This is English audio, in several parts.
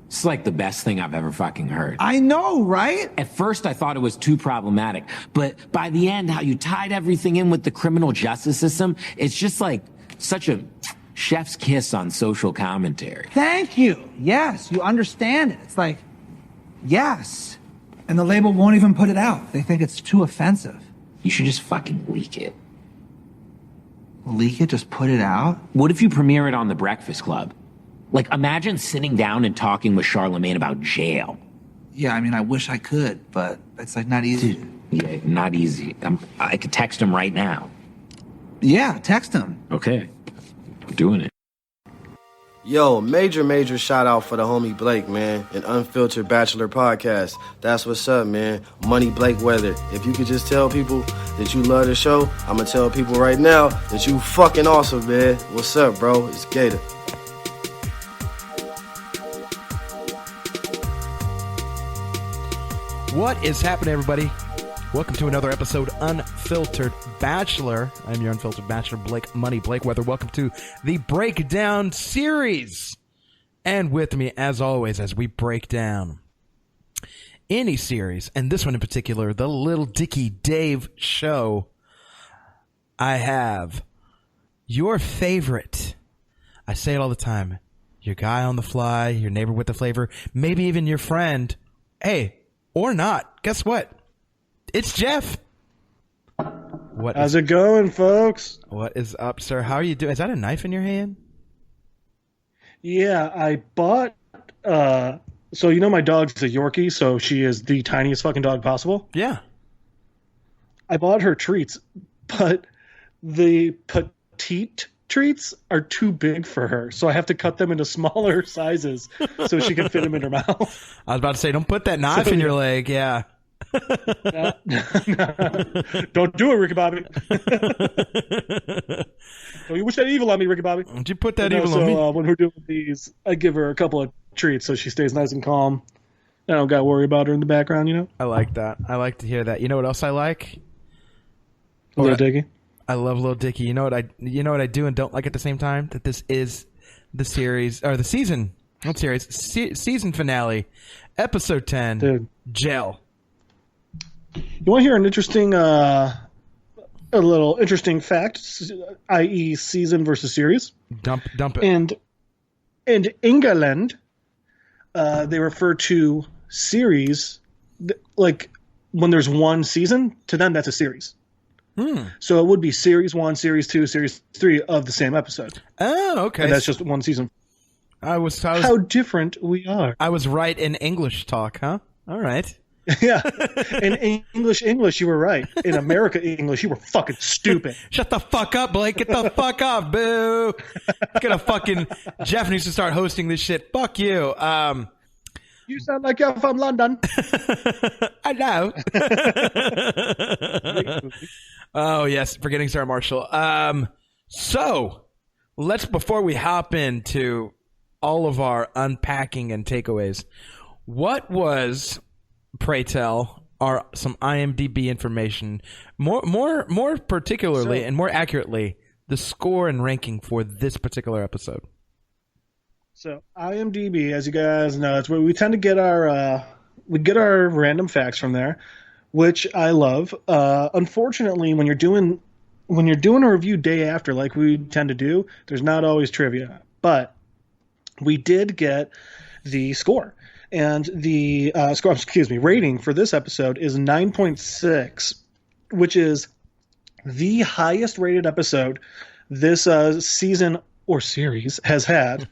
It's like the best thing I've ever fucking heard. I know, right? At first, I thought it was too problematic. But by the end, how you tied everything in with the criminal justice system, it's just like such a chef's kiss on social commentary. Thank you. Yes, you understand it. It's like, yes. And the label won't even put it out. They think it's too offensive. You should just fucking leak it. Leak it? Just put it out? What if you premiere it on The Breakfast Club? Like, imagine sitting down and talking with Charlemagne about jail. Yeah, I mean, I wish I could, but it's like not easy. Yeah, not easy. I could text him right now. Yeah, text him. Okay, I'm doing it. Yo, major shout out for the homie Blake, man. An Unfiltered Bachelor podcast. That's what's up, man. Money Blake Weather. If you could just tell people that you love the show, I'm gonna tell people right now that you fucking awesome, man. What's up, bro? It's Gator. What is happening, everybody? Welcome to another episode, Unfiltered Bachelor. I'm your Unfiltered Bachelor, Blake Money Blakeweather. Welcome to the Breakdown series. And with me, as always, as we break down any series, and this one in particular, the Little Dicky Dave show, I have your favorite, I say it all the time, your guy on the fly, your neighbor with the flavor, maybe even your friend. Hey, or not. Guess what? It's Jeff. How's it going, folks? What is up, sir? How are you doing? Is that a knife in your hand? Yeah, I bought... so you know my dog's a Yorkie, so she is the tiniest fucking dog possible? Yeah. I bought her treats, but the petite treats are too big for her, so I have to cut them into smaller sizes so she can fit them in her mouth. I was about to say, don't put that knife in your leg. Yeah. No. Don't do it, Ricky Bobby. Don't you wish that evil on me, Ricky Bobby? Don't you put that evil on me? When we're doing these, I give her a couple of treats so she stays nice and calm. I don't got to worry about her in the background, you know? I like that. I like to hear that. You know what else I like? Little Dicky. I love Little Dicky. You know what I do and don't like at the same time? That this is the series, or the season, not series, season finale, episode 10, Dude. Jail. You want to hear an interesting, a little interesting fact, i.e. season versus series? Dump it. And in England, they refer to series, like when there's one season, to them that's a series. So it would be series 1, series 2, series 3 of the same episode. Oh, okay. And that's just one season. I was how different we are. I was right in English talk, huh? All right. Yeah. In English, you were right. In America, English, you were fucking stupid. Shut the fuck up, Blake. Get the fuck up, boo. Get a fucking... Jeff needs to start hosting this shit. Fuck you. You sound like you're from London. I know. Oh, yes. Forgetting Sarah Marshall. So, before we hop into all of our unpacking and takeaways, what was, pray tell, some IMDb information, more particularly and more accurately, the score and ranking for this particular episode? So IMDb, as you guys know, it's where we tend to get our random facts from there, which I love. Unfortunately, when you're doing a review day after, like we tend to do, there's not always trivia. But we did get the score, and the rating for this episode is 9.6, which is the highest rated episode this season or series has had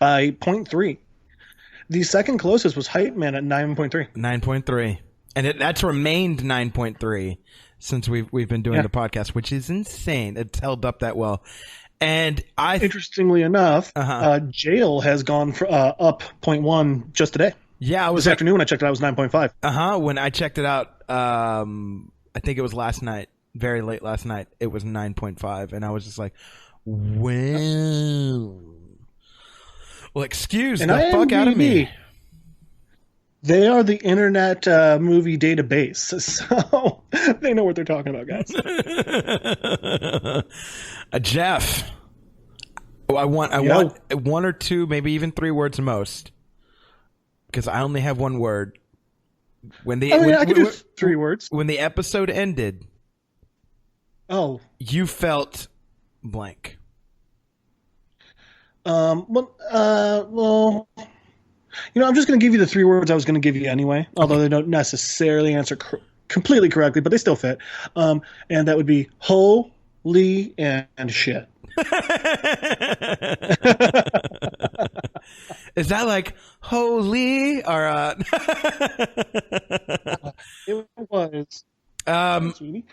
by 0.3. The second closest was Hype Man at 9.3. 9.3. And that's remained 9.3 since we've been doing the podcast, which is insane. It's held up that well. And interestingly enough, Jail has gone up 0.1 just today. Yeah, this afternoon when I checked it out, it was 9.5. When I checked it out, I think it was last night, very late last night, it was 9.5, and I was just like, wow. Well, excuse the fuck out of me. They are the internet movie database, so they know what they're talking about, guys. Jeff, I want one or two, maybe even 3 words most because I only have one word. I could do 3 words. When the episode ended, you felt blank. Well, I'm just going to give you the 3 words I was going to give you anyway, although they don't necessarily answer completely correctly, but they still fit. And that would be holy and shit. Is that like holy or It was sweetie.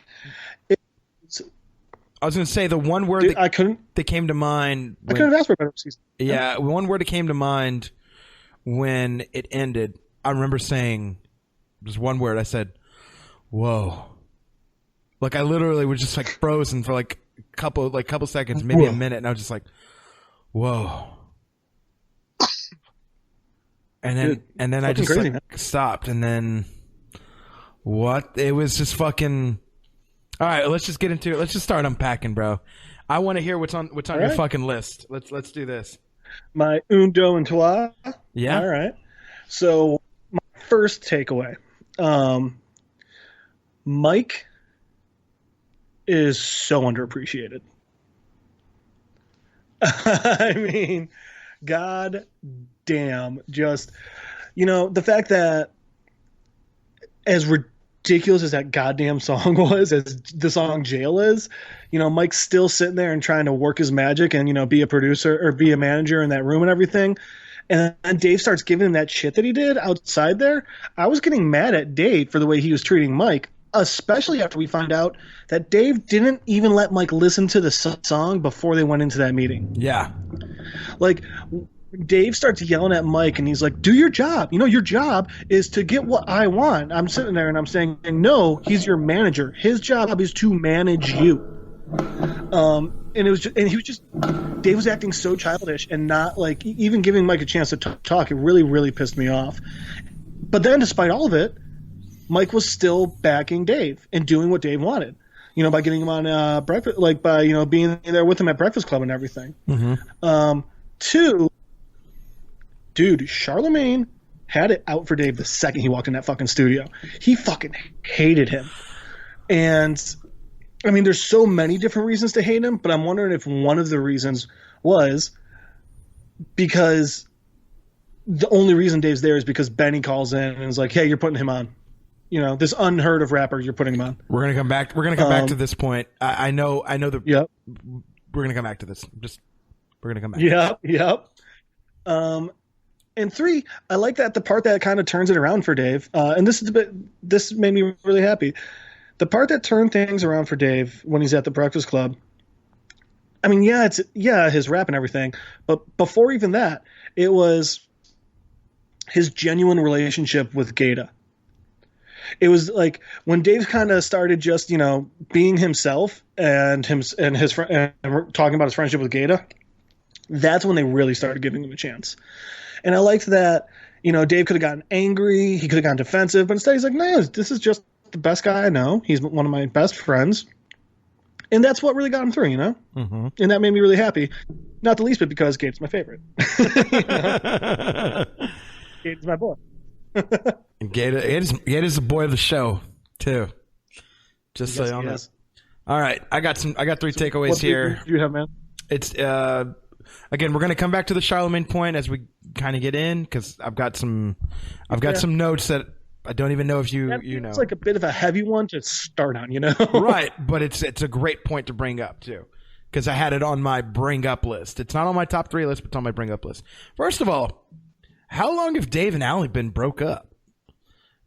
I was going to say the one word that came to mind. I couldn't have asked for a better season. Yeah, one word that came to mind when it ended. I remember saying just one word. I said, "Whoa!" Like I literally was just like frozen for like a couple seconds, maybe a minute, and I was just like, "Whoa!" And then I just crazy, stopped, and then what? It was just fucking. All right, let's just get into it. Let's just start unpacking, bro. I want to hear what's on your fucking list. Let's do this. My un, deux, and trois. Yeah. All right. So my first takeaway, Mike is so underappreciated. I mean, god damn, just the fact that as ridiculous as that goddamn song was, as the song Jail is, Mike's still sitting there and trying to work his magic and, be a producer or be a manager in that room and everything. And then Dave starts giving him that shit that he did outside there. I was getting mad at Dave for the way he was treating Mike, especially after we find out that Dave didn't even let Mike listen to the song before they went into that meeting. Yeah. Like, Dave starts yelling at Mike, and he's like, do your job. Your job is to get what I want. I'm sitting there, and I'm saying, no, he's your manager. His job is to manage you. And Dave was acting so childish and not, like, even giving Mike a chance to talk. It really, really pissed me off. But then, despite all of it, Mike was still backing Dave and doing what Dave wanted. By getting him on breakfast, like by, being there with him at Breakfast Club and everything. Mm-hmm. 2, dude, Charlemagne had it out for Dave the second he walked in that fucking studio. He fucking hated him. And, I mean, there's so many different reasons to hate him, but I'm wondering if one of the reasons was because the only reason Dave's there is because Benny calls in and is like, hey, you're putting him on. This unheard of rapper, you're putting him on. We're going to come back. We're going to come back to this point. I know Yep. We're going to come back to this. We're going to come back. Yep. And 3, I like that the part that kind of turns it around for Dave, and this made me really happy. The part that turned things around for Dave when he's at the Breakfast Club. I mean, it's his rap and everything, but before even that, it was his genuine relationship with Gaeta. It was like when Dave kind of started just being himself and his friend and talking about his friendship with Gaeta. That's when they really started giving him a chance. And I liked that, Dave could have gotten angry. He could have gotten defensive. But instead he's like, no, this is just the best guy I know. He's one of my best friends. And that's what really got him through, Mm-hmm. And that made me really happy. Not the least bit because Gate's my favorite. Gate's my boy. Gate is the boy of the show, too. Just so you know. All right. I got 3 takeaways here. What do you have, man? It's again, we're going to come back to the Charlemagne point as we kind of get in because I've got some notes that I don't even know if you know. It's like a bit of a heavy one to start on, Right, but it's a great point to bring up too because I had it on my bring up list. It's not on my top 3 list, but it's on my bring up list. First of all, how long have Dave and Allie been broke up?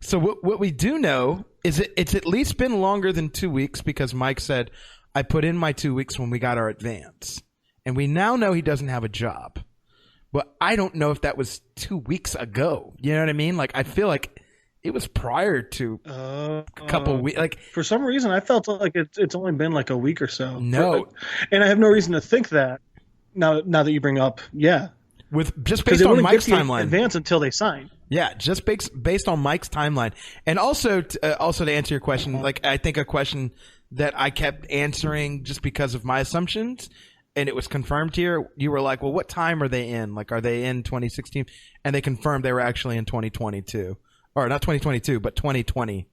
So what we do know is it's at least been longer than 2 weeks because Mike said, I put in my 2 weeks when we got our advance. And we now know he doesn't have a job. But I don't know if that was 2 weeks ago. You know what I mean? Like, I feel like it was prior to a couple weeks. Like, for some reason, I felt like it's only been like a week or so. No. And I have no reason to think that now that you bring up, with just based on Mike's timeline. Advance until they sign. Yeah, just based on Mike's timeline. And also to answer your question, like I think a question that I kept answering just because of my assumptions and it was confirmed here, you were like, well, what time are they in? Like, are they in 2016? And they confirmed they were actually in 2022. Or not 2022, but 2020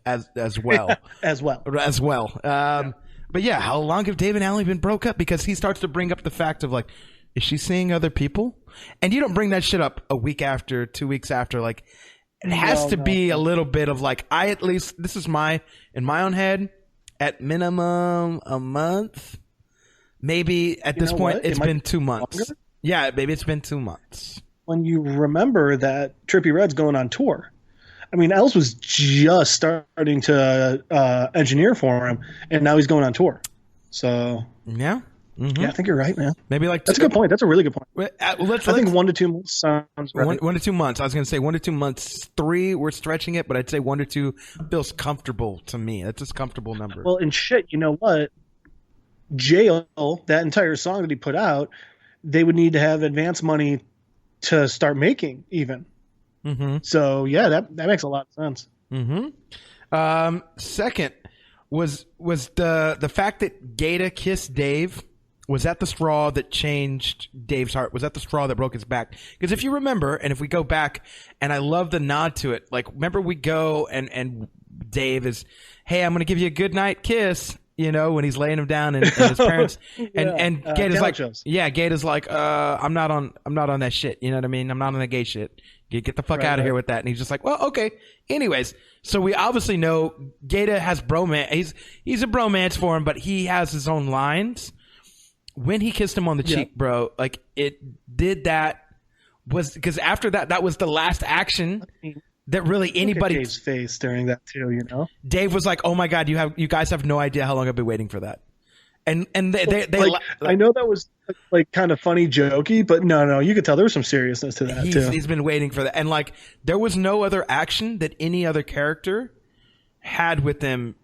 as well. As well. As well. But yeah, how long have Dave and Allie been broke up? Because he starts to bring up the fact of like, is she seeing other people? And you don't bring that shit up a week after, 2 weeks after. Like, it has to be a little bit of like, I at least, this is in my own head, at minimum a month. Maybe at this point, it's been 2 months. Longer? Yeah, maybe it's been 2 months. When you remember that Trippie Redd's going on tour. I mean, Els was just starting to engineer for him, and now he's going on tour. So yeah, yeah, I think you're right, man. Maybe like that's a good point. That's a really good point. I think 1 to 2 months sounds right. 1 to 2 months. I was going to say 1 to 2 months. 3, we're stretching it, but I'd say 1 to 2 feels comfortable to me. That's just a comfortable number. Well, and shit, you know what? Jail, that entire song that he put out, they would need to have advance money to start making even. Mm-hmm. So yeah, that makes a lot of sense. Mm-hmm. Second was the fact that Gaeta kissed Dave. Was that the straw that changed Dave's heart? Was that the straw that broke his back? Because if you remember, and if we go back, and I love the nod to it. Like, remember we go and Dave is, hey, I'm going to give you a good night kiss. You know, when he's laying him down and his parents and Gaeta's like, yeah, Gaeta's like, I'm not on that shit. You know what I mean? I'm not on that gay shit. Get the fuck out of here with that. And he's just like, well, okay. Anyways, so we obviously know Gaeta has bromance. He's a bromance for him, but he has his own lines. When he kissed him on the cheek, bro, like it did that was because after that was the last action that really anybody. Look at Dave's face during that too, you know. Dave was like, "Oh my god, you guys have no idea how long I've been waiting for that." And they like, I know that was like kind of funny, jokey, but no, you could tell there was some seriousness to that too. He's been waiting for that, and like there was no other action that any other character had with them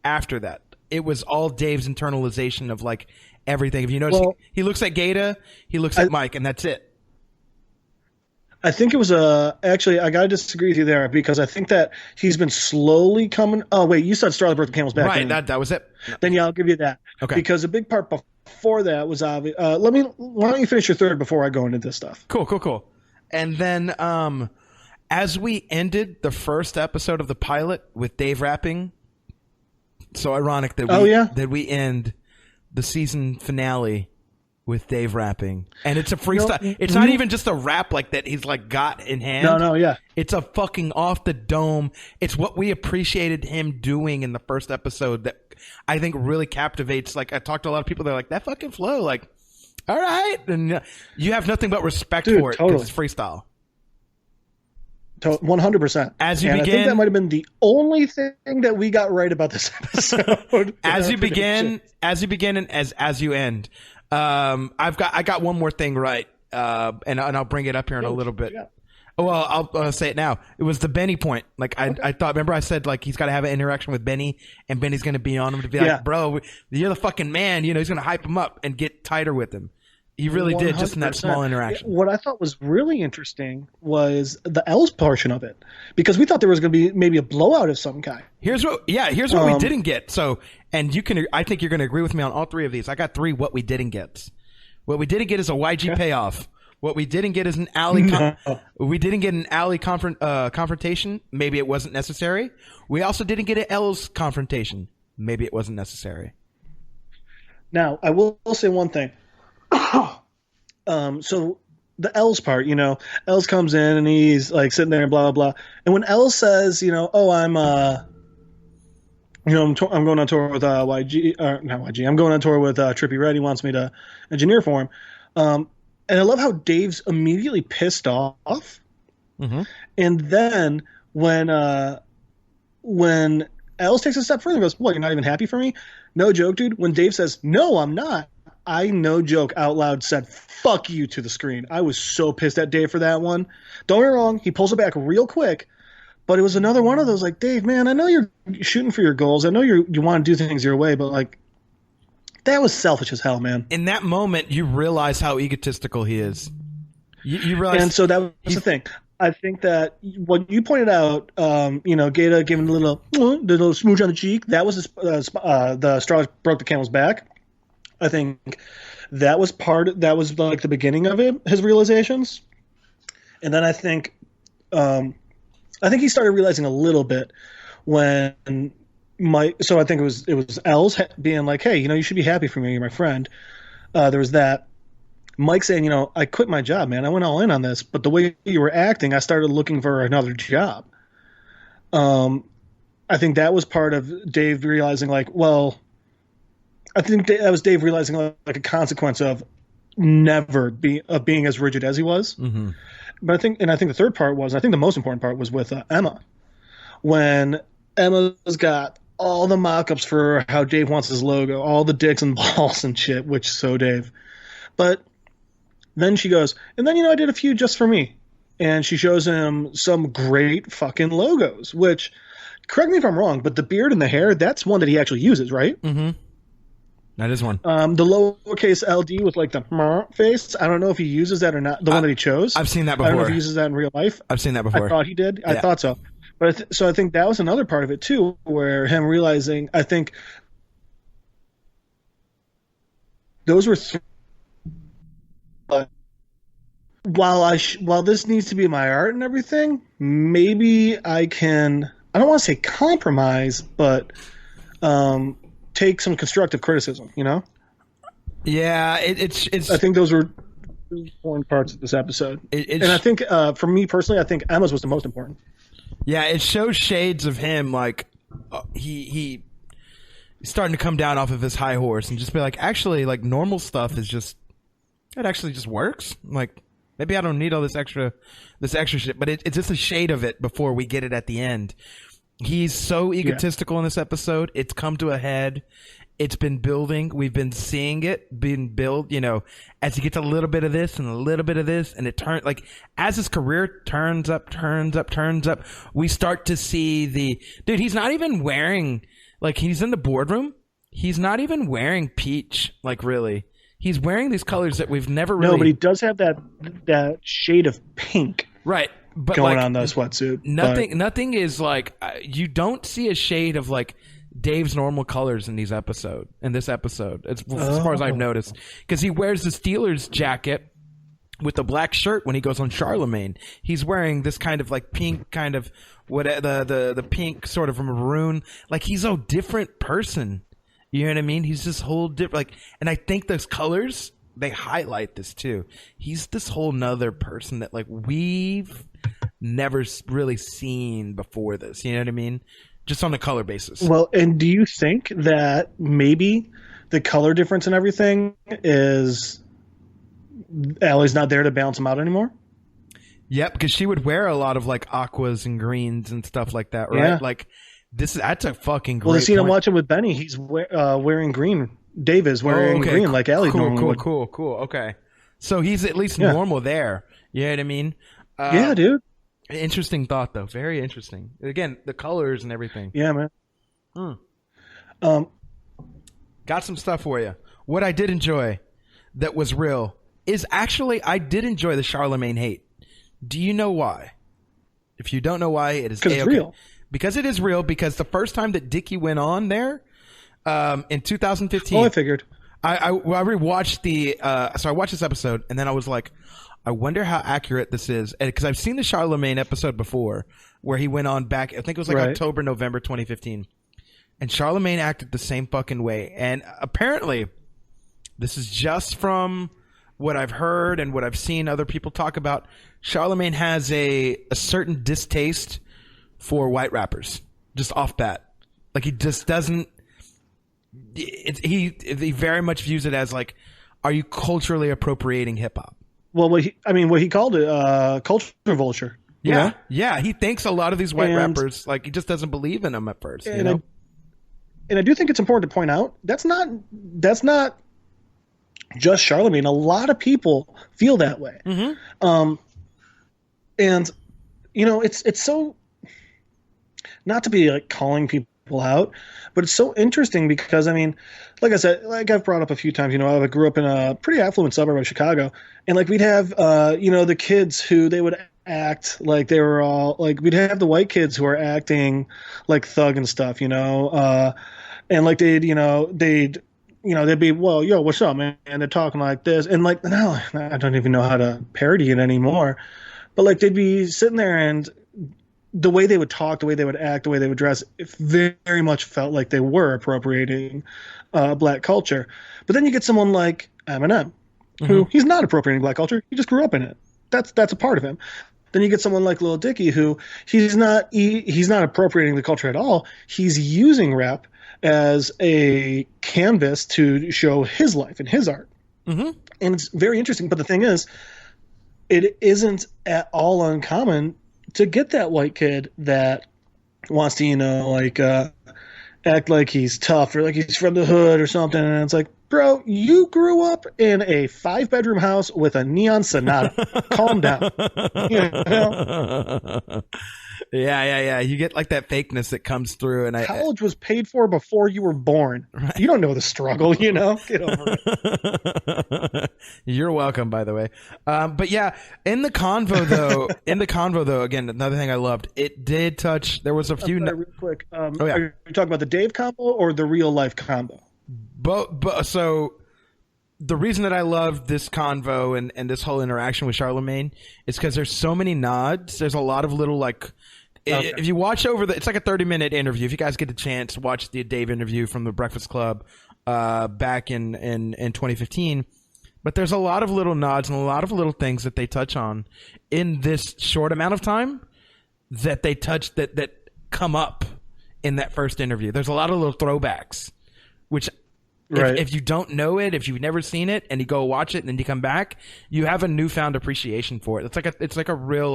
after that. It was all Dave's internalization of like everything. If you notice, he looks at Gaeta, he looks at Mike, and that's it. I think it was actually, I gotta disagree with you there because I think that he's been slowly coming. Oh wait, you said Straw that broke the camel's back. Right, that was it. Then yeah, I'll give you that. Okay. Because a big part before that was obvious. Why don't you finish your third before I go into this stuff? Cool. And then, as we ended the first episode of the pilot with Dave rapping, so ironic that we end the season finale with Dave rapping, and it's a freestyle. It's not even just a rap like that he's like got in hand. No, yeah. It's a fucking off the dome. It's what we appreciated him doing in the first episode that I think really captivates. Like I talked to a lot of people, they're like, that fucking flow, like, all right, and you have nothing but respect for it because it's freestyle. 100%. As you begin, begin, I think that might have been the only thing that we got right about this episode. as you begin, and as you end. I got one more thing right, and I'll bring it up here in a little bit. Yeah. Well, I'll say it now. It was the Benny point. Like I thought. Remember, I said like he's got to have an interaction with Benny, and Benny's going to be on him to be like, bro, you're the fucking man. You know, he's going to hype him up and get tighter with him. He really 100%. Did just in that small interaction. What I thought was really interesting was the Els portion of it, because we thought there was going to be maybe a blowout of some kind. Here's what we didn't get. So, and I think you're going to agree with me on all three of these. I got 3 what we didn't get. What we didn't get is a YG payoff. What we didn't get is an alley. We didn't get an alley confrontation. Maybe it wasn't necessary. We also didn't get an Els confrontation. Maybe it wasn't necessary. Now, I will say one thing. So the Els part, you know, Els comes in and he's like sitting there and blah, blah, blah. And when Els says, you know, oh, I'm going on tour with YG, not YG. I'm going on tour with Trippie Redd. He wants me to engineer for him. And I love how Dave's immediately pissed off. Mm-hmm. And then when Els takes a step further and goes, "What? You're not even happy for me?" No joke, dude. When Dave says, "No, I'm not," I no joke out loud said, "Fuck you" to the screen. I was so pissed at Dave for that one. Don't get me wrong. He pulls it back real quick. But it was another one of those, like, Dave, man, I know you're shooting for your goals. I know you want to do things your way, but, like, that was selfish as hell, man. In that moment, you realize how egotistical he is. You realize. And so that was the thing. I think that what you pointed out, Gaeta giving a little smooch on the cheek, that was the straw that broke the camel's back. I think that was like the beginning of it, his realizations. And then I think he started realizing a little bit when so I think it was Els being like, hey, you should be happy for me, you're my friend. There was that. Mike saying, I quit my job, man. I went all in on this, but the way you were acting, I started looking for another job. I think that was part of Dave realizing, like, well, I think that was Dave realizing, like a consequence of being as rigid as he was. Mm-hmm. But I think the third part was, I think the most important part was with Emma, when Emma's got all the mock-ups for how Dave wants his logo, all the dicks and balls and shit, which so Dave. But then she goes, and then, I did a few just for me. And she shows him some great fucking logos, which, correct me if I'm wrong, but the beard and the hair, that's one that he actually uses, right? Mm-hmm. That is one. The lowercase LD with like the face. I don't know if he uses that or not. The one that he chose. I've seen that before. I don't know if he uses that in real life. I've seen that before. I thought he did. Yeah. I thought so. But so I think that was another part of it too, where him realizing, I think those were while this needs to be my art and everything, maybe I don't want to say compromise, but take some constructive criticism, Yeah, it's. I think those were important parts of this episode, and I think for me personally, I think Emma's was the most important. Yeah, it shows shades of him, like he's starting to come down off of his high horse and just be like, actually, like normal stuff is just it actually just works. Like maybe I don't need all this extra shit, but it's just a shade of it before we get it at the end. He's so egotistical in this episode. It's come to a head. It's been building. We've been seeing it being built, as he gets a little bit of this and a little bit of this, and it turns like as his career turns up, we start to see dude, he's not even wearing, like, he's in the boardroom. He's not even wearing peach, like, really. He's wearing these colors that we've never really. No, but he does have that shade of pink. Right. But going like, on the sweatsuit. Nothing is like, you don't see a shade of like Dave's normal colors in this episode, as far as I've noticed, because he wears the Steelers jacket with the black shirt when he goes on Charlemagne. He's wearing this kind of like pink, kind of the pink sort of maroon. Like he's a different person. You know what I mean? He's this whole different, like, and I think those colors, they highlight this too. He's this whole nother person that like we've never really seen before this. You know what I mean? Just on a color basis. Well, and do you think that maybe the color difference and everything is Allie's not there to balance them out anymore? Yep, because she would wear a lot of like aquas and greens and stuff like that, right? Yeah. Like that's a fucking great. Well, you see him watching with Benny. He's wearing green. Dave is wearing green like Allie normally would. Cool. Okay, so he's at least normal there. You know what I mean? Yeah, dude. Interesting thought, though. Very interesting. Again, the colors and everything. Yeah, man. Got some stuff for you. What I did enjoy that was real is actually I did enjoy the Charlemagne hate. Do you know why? If you don't know why, it is because it's real. Because it is real. Because the first time that Dicky went on there, in 2015. Oh, I figured. I rewatched so I watched this episode and then I was like, I wonder how accurate this is, because I've seen the Charlemagne episode before where he went on back, I think it was like October, November 2015. And Charlemagne acted the same fucking way. And apparently, this is just from what I've heard and what I've seen other people talk about. Charlemagne has a certain distaste for white rappers, just off bat. Like he just doesn't. He very much views it as like, are you culturally appropriating hip hop? Well, what he called it culture vulture. Yeah, yeah. He thinks a lot of these white rappers, like, he just doesn't believe in them at first. And I do think it's important to point out that's not just Charlemagne. A lot of people feel that way. Mm-hmm. And it's so, not to be like calling people out, but it's so interesting because, I mean, like I said, like I've brought up a few times, I grew up in a pretty affluent suburb of Chicago, and like we'd have, the kids who they would act like they were all like, we'd have the white kids who are acting like thug and stuff, and like they'd they'd be, well, yo, what's up, man? And they're talking like this. And like, now I don't even know how to parody it anymore. But like, they'd be sitting there and the way they would talk, the way they would act, the way they would dress, it very much felt like they were appropriating black culture. But then you get someone like Eminem, who he's not appropriating black culture. He just grew up in it. That's a part of him. Then you get someone like Lil Dicky, who he's not appropriating the culture at all. He's using rap as a canvas to show his life and his art. And it's very interesting. But the thing is, it isn't at all uncommon to get that white kid that wants to, act like he's tough or like he's from the hood or something. And it's like, bro, you grew up in a 5-bedroom house with a neon Sonata. Calm down. Yeah. You get like that fakeness that comes through. And college was paid for before you were born. Right. You don't know the struggle, Get over it. You're welcome, by the way. But yeah, in the convo though, again, another thing I loved, it did touch. There was a few. Real quick. Are you talking about the Dave combo or the real life combo? But so the reason that I love this convo and this whole interaction with Charlemagne is because there's so many nods. There's a lot of little if you watch over it's like a 30-minute interview. If you guys get the chance, watch the Dave interview from the Breakfast Club back in 2015. But there's a lot of little nods and a lot of little things that they touch on in this short amount of time that they touch that come up in that first interview. There's a lot of little throwbacks, which if you don't know it, if you've never seen it, and you go watch it and then you come back, you have a newfound appreciation for it. It's like a real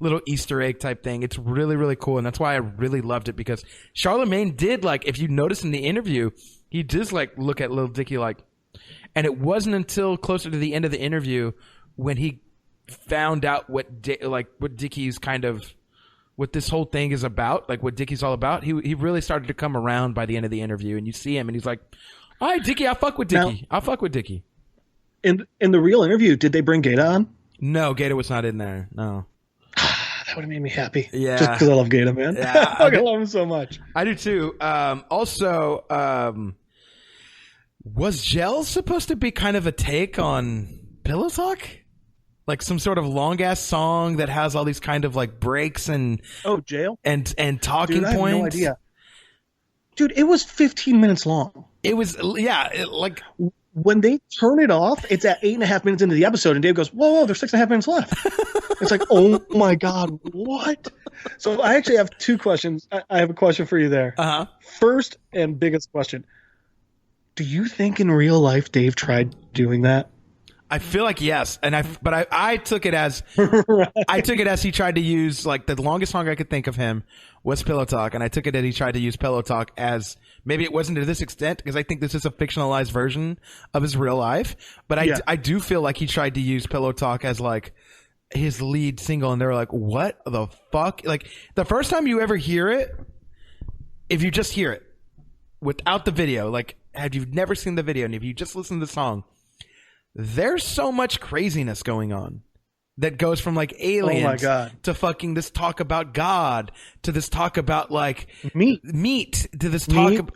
little Easter egg type thing. It's really, really cool, and that's why I really loved it, because Charlemagne did if you notice in the interview, he does look at Lil Dicky and it wasn't until closer to the end of the interview when he found out what Dicky's kind of what this whole thing is about, what Dicky's all about. He really started to come around by the end of the interview, and you see him and he's like, all right, Dicky, I'll fuck with Dicky. I'll fuck with Dicky. In the real interview, did they bring Gator on? No, Gator was not in there. No. That would have made me happy. Yeah. Just because I love Gator, man. Yeah, I love him so much. I do too. Also, was Gel supposed to be kind of a take on Pillow Talk? Like some sort of long ass song that has all these kind of breaks and Jail and talking Dude, I points. have no idea. Dude, it was 15 minutes long. It was when they turn it off, it's at 8.5 minutes into the episode, and Dave goes, "Whoa, there's 6.5 minutes left." It's like, oh my god, what? So I actually have two questions. I have a question for you there. First and biggest question: do you think in real life Dave tried doing that? I feel like yes, but I took it as he tried to use the longest song I could think of him was Pillow Talk, and I took it that he tried to use Pillow Talk as maybe it wasn't to this extent because I think this is a fictionalized version of his real life, but I do feel like he tried to use Pillow Talk as his lead single, and they were like, what the fuck? The first time you ever hear it, if you just hear it without the video, had you never seen the video and if you just listen to the song, there's so much craziness going on that goes from aliens to fucking this talk about God to this talk about meat to this talk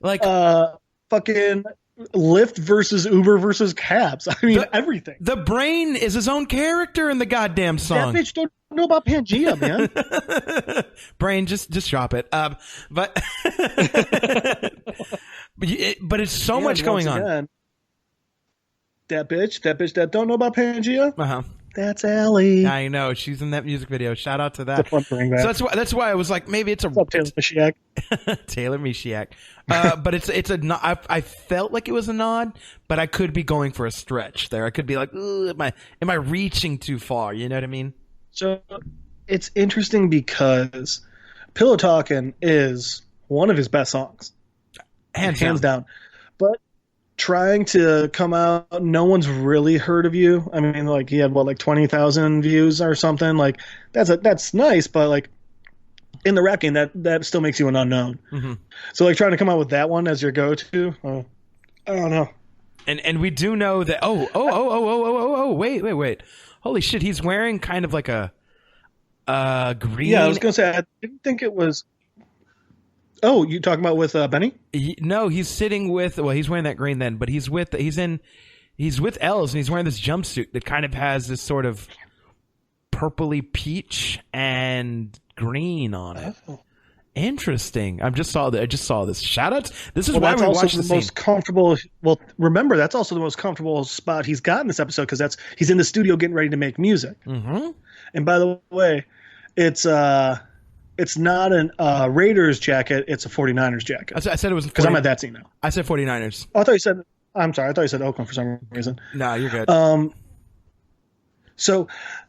fucking Lyft versus Uber versus cabs. I mean, everything. The Brain is his own character in the goddamn song. That bitch don't know about Pangea, man. Brain, just drop it. But it's so much going on. That bitch that don't know about Pangea. That's Allie. I know, she's in that music video. Shout out to that. It's a fun thing, man. So that's why I was like, maybe it's a Taylor Mishiak. Taylor Mishiak. But it's a nod. I felt like it was a nod, but I could be going for a stretch there. I could be like, am I reaching too far? You know what I mean? So it's interesting because Pillow Talkin' is one of his best songs, hands down. But trying to come out, no one's really heard of you. I mean, he had 20,000 views or something. That's nice, but in the rap game, that still makes you an unknown. Mm-hmm. So trying to come out with that one as your go-to, I don't know. And we do know that. Wait! Holy shit! He's wearing kind of a green. Yeah, I was gonna say I didn't think it was. Oh, you talking about with Benny? No, he's sitting with. Well, he's wearing that green then, but he's with Els, and he's wearing this jumpsuit that kind of has this sort of purpley peach and green on it. Oh. Interesting. I just saw this. Shout outs. This is Well, why that's we also watch the the most scene. comfortable. Well, remember, that's also the most comfortable spot he's got in this episode because he's in the studio getting ready to make music. Mm-hmm. And by the way, it's not a Raiders jacket; it's a 49ers jacket. I said it was because I'm at that scene now. I said 49ers. Oh, I thought you said. I'm sorry. I thought you said Oakland for some reason. No, you're good. So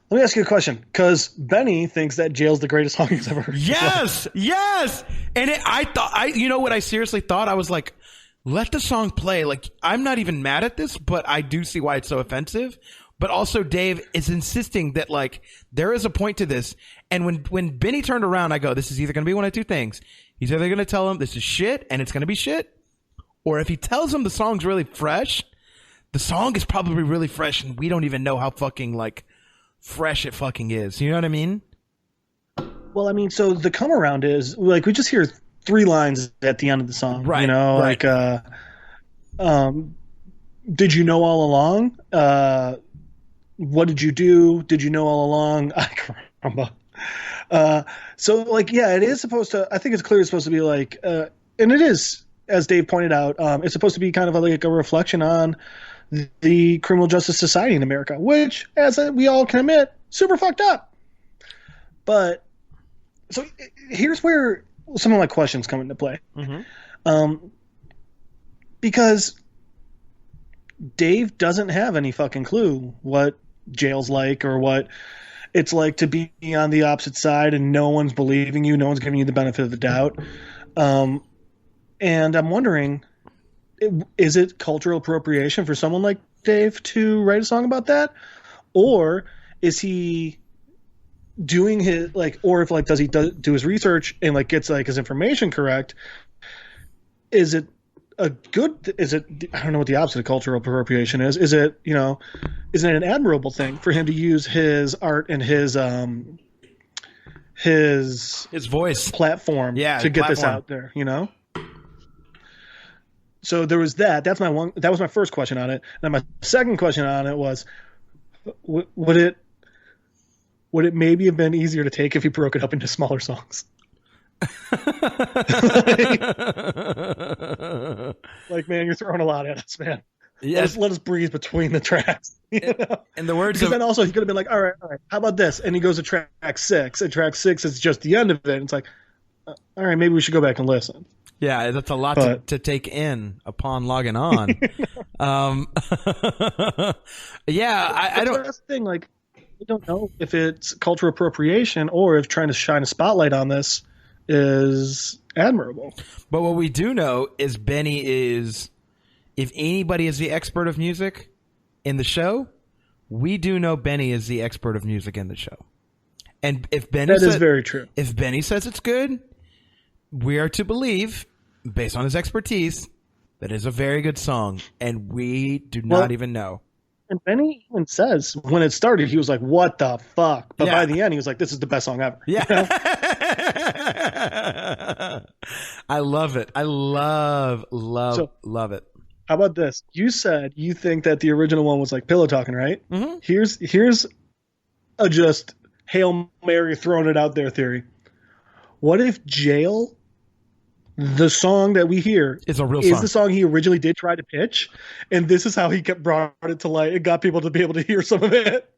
let me ask you a question, because Benny thinks that Jail's the greatest song he's ever heard. Yes. And you know what I seriously thought? I was like, let the song play. Like, I'm not even mad at this, but I do see why it's so offensive. But also Dave is insisting that, like, there is a point to this. And when Benny turned around, I go, this is either going to be one of two things. He's either going to tell him this is shit and it's going to be shit. Or if he tells him the song's really fresh, the song is probably really fresh and we don't even know how fucking, like, fresh it fucking is. You know what I mean? Well, I mean, so the come around is, like, we just hear 3 lines at the end of the song. Right. You know, right. like, did you know all along? What did you do? Did you know all along? Caramba. So, like, yeah, it is supposed to, I think it's clearly supposed to be like, and it is, as Dave pointed out, it's supposed to be kind of like a reflection on the criminal justice society in America, which, as we all can admit, super fucked up. But, so here's where some of my questions come into play. Mm-hmm. Because Dave doesn't have any fucking clue what Jail's like or what it's like to be on the opposite side and no one's believing you, no one's giving you the benefit of the doubt. And I'm wondering, is it cultural appropriation for someone like Dave to write a song about that? Or is he doing his, like, or if, like, does he do his research and, like, gets, like, his information correct? Is it I don't know what the opposite of cultural appropriation is. Is it, you know, is it an admirable thing for him to use his art and his voice platform to get this out there, you know? So there was that. That was my first question on it. And then my second question on it was, would it maybe have been easier to take if he broke it up into smaller songs? like, man, you're throwing a lot at us, man. Yes. Let us breathe between the tracks. You know? And the words because then also he could have been like, all right, how about this? And he goes to track 6, and track 6 is just the end of it. And it's like, all right, maybe we should go back and listen. Yeah, that's a lot to take in upon logging on. Yeah, I don't. That's the thing. Like, we don't know if it's cultural appropriation or if trying to shine a spotlight on this is admirable. But what we do know is Benny is, if anybody is the expert of music in the show, we do know Benny is the expert of music in the show. And if Benny is very true. If Benny says it's good, we are to believe, based on his expertise, that is a very good song, and we do not even know. And Benny even says when it started, he was like, "What the fuck?" But by the end, he was like, "This is the best song ever." Yeah, you know? I love it. I love it. How about this? You said you think that the original one was like pillow talking, right? Mm-hmm. Here's a just Hail Mary throwing it out there theory. What if Jail, the song that we hear, is the song he originally did try to pitch, and this is how he brought it to light and got people to be able to hear some of it?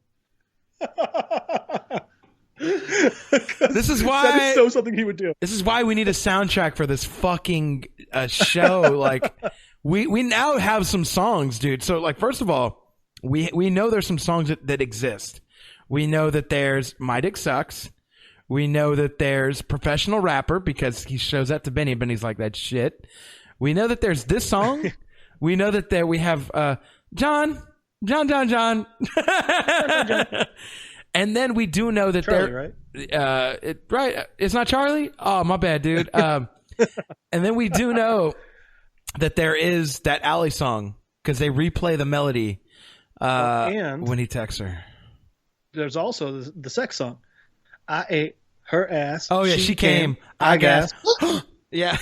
This is why that is so something he would do. This is why we need a soundtrack for this fucking show. Like, we now have some songs, dude. So, like, first of all, we know there's some songs that exist. We know that there's My Dick Sucks. We know that there's Professional Rapper, because he shows that to Benny. Benny's like, that shit. We know that there's this song. We know that we have John. And then we do know that Charlie, right? It's not Charlie? Oh, my bad, dude. And then we do know that there is that Alley song, because they replay the melody and when he texts her. There's also the sex song. I ate her ass. Oh, yeah, she came. I guess. Yeah.